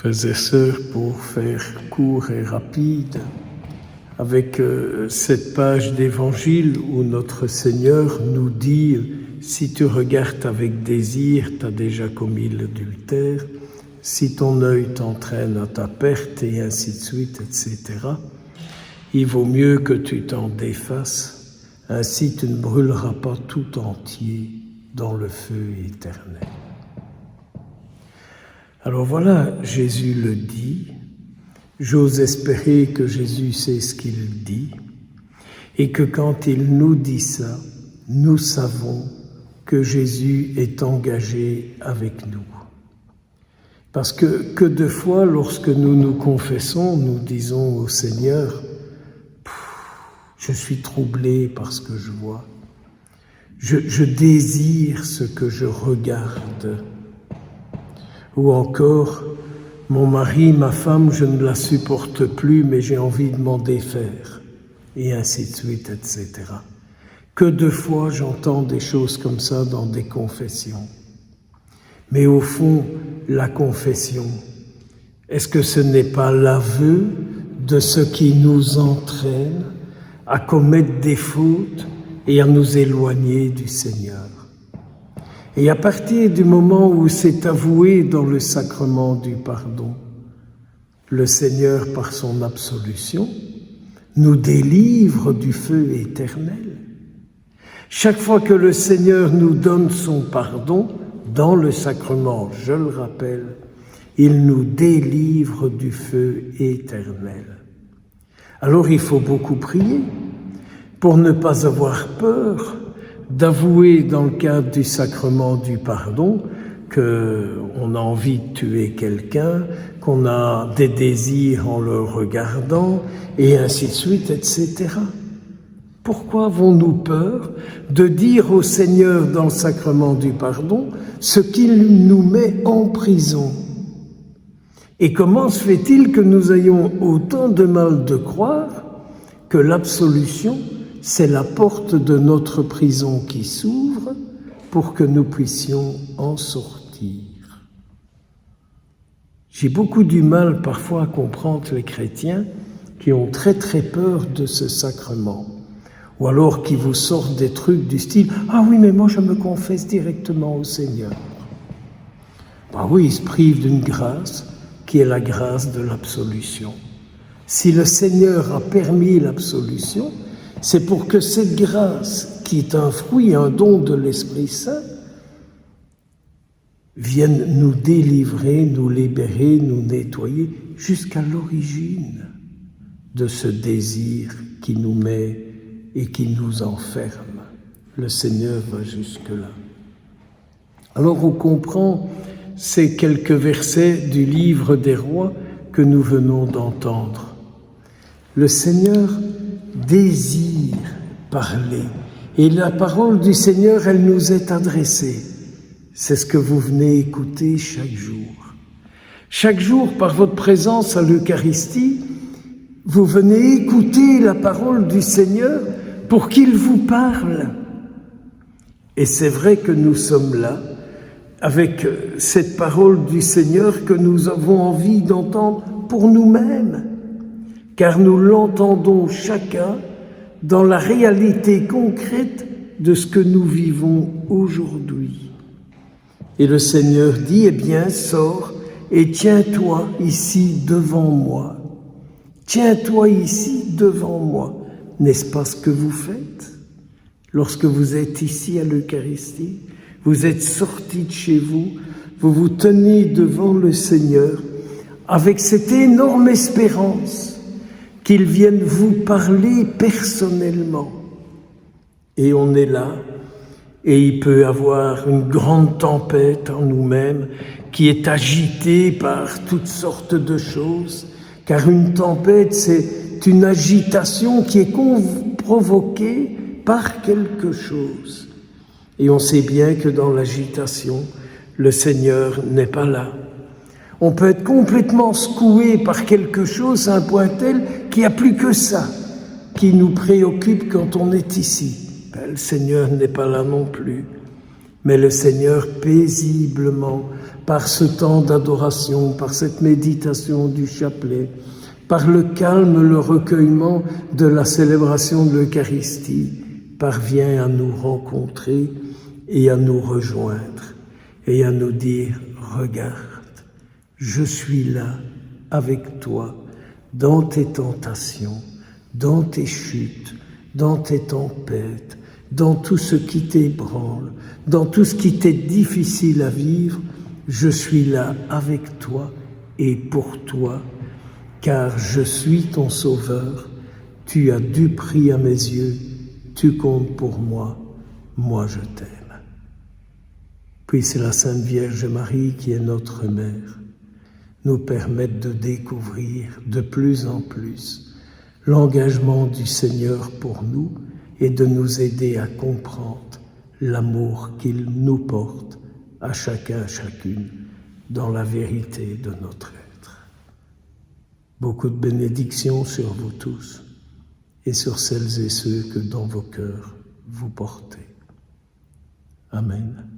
Frères et sœurs, pour faire court et rapide, avec cette page d'évangile où notre Seigneur nous dit « Si tu regardes avec désir, tu as déjà commis l'adultère, si ton œil t'entraîne à ta perte, et ainsi de suite, etc. Il vaut mieux que tu t'en défasses, ainsi tu ne brûleras pas tout entier dans le feu éternel. » Alors voilà, Jésus le dit. J'ose espérer que Jésus sait ce qu'il dit et que quand il nous dit ça, nous savons que Jésus est engagé avec nous. Parce que de fois, lorsque nous nous confessons, nous disons au Seigneur, je suis troublé par ce que je vois. Je désire ce que je regarde. Ou encore, mon mari, ma femme, je ne la supporte plus, mais j'ai envie de m'en défaire. Et ainsi de suite, etc. Que de fois j'entends des choses comme ça dans des confessions. Mais au fond, la confession, est-ce que ce n'est pas l'aveu de ce qui nous entraîne à commettre des fautes et à nous éloigner du Seigneur? Et à partir du moment où c'est avoué dans le sacrement du pardon, le Seigneur, par son absolution, nous délivre du feu éternel. Chaque fois que le Seigneur nous donne son pardon, dans le sacrement, je le rappelle, il nous délivre du feu éternel. Alors il faut beaucoup prier pour ne pas avoir peur d'avouer dans le cadre du sacrement du pardon qu'on a envie de tuer quelqu'un, qu'on a des désirs en le regardant, et ainsi de suite, etc. Pourquoi avons-nous peur de dire au Seigneur dans le sacrement du pardon ce qu'il nous met en prison? Et comment se fait-il que nous ayons autant de mal de croire que l'absolution, c'est la porte de notre prison qui s'ouvre pour que nous puissions en sortir? J'ai beaucoup du mal parfois à comprendre les chrétiens qui ont très très peur de ce sacrement, ou alors qui vous sortent des trucs du style « Ah oui, mais moi je me confesse directement au Seigneur ». Ben oui, ils se privent d'une grâce qui est la grâce de l'absolution. Si le Seigneur a permis l'absolution, c'est pour que cette grâce, qui est un fruit, un don de l'Esprit Saint, vienne nous délivrer, nous libérer, nous nettoyer jusqu'à l'origine de ce désir qui nous met et qui nous enferme. Le Seigneur va jusque-là. Alors on comprend ces quelques versets du livre des rois que nous venons d'entendre. Le Seigneur désire parler. Et la parole du Seigneur, elle nous est adressée. C'est ce que vous venez écouter chaque jour. Chaque jour, par votre présence à l'Eucharistie, vous venez écouter la parole du Seigneur pour qu'il vous parle. Et c'est vrai que nous sommes là avec cette parole du Seigneur que nous avons envie d'entendre pour nous-mêmes, car nous l'entendons chacun dans la réalité concrète de ce que nous vivons aujourd'hui. Et le Seigneur dit, eh bien, sors et tiens-toi ici devant moi. Tiens-toi ici devant moi. N'est-ce pas ce que vous faites lorsque vous êtes ici à l'Eucharistie? Vous êtes sortis de chez vous, vous vous tenez devant le Seigneur avec cette énorme espérance qu'il vienne vous parler personnellement. Et on est là, et il peut y avoir une grande tempête en nous-mêmes qui est agitée par toutes sortes de choses, car une tempête, c'est une agitation qui est provoquée par quelque chose. Et on sait bien que dans l'agitation, le Seigneur n'est pas là. On peut être complètement secoué par quelque chose à un point tel qu'il n'y a plus que ça qui nous préoccupe quand on est ici. Ben, le Seigneur n'est pas là non plus. Mais le Seigneur, paisiblement, par ce temps d'adoration, par cette méditation du chapelet, par le calme, le recueillement de la célébration de l'Eucharistie, parvient à nous rencontrer et à nous rejoindre et à nous dire « Regarde, je suis là avec toi dans tes tentations, dans tes chutes, dans tes tempêtes, dans tout ce qui t'ébranle, dans tout ce qui t'est difficile à vivre, je suis là avec toi et pour toi, car je suis ton Sauveur, tu as du prix à mes yeux, tu comptes pour moi, moi je t'aime. » Puis c'est la Sainte Vierge Marie qui est notre Mère, nous permette de découvrir de plus en plus l'engagement du Seigneur pour nous et de nous aider à comprendre l'amour qu'il nous porte à chacun, à chacune, dans la vérité de notre être. Beaucoup de bénédictions sur vous tous et sur celles et ceux que dans vos cœurs vous portez. Amen.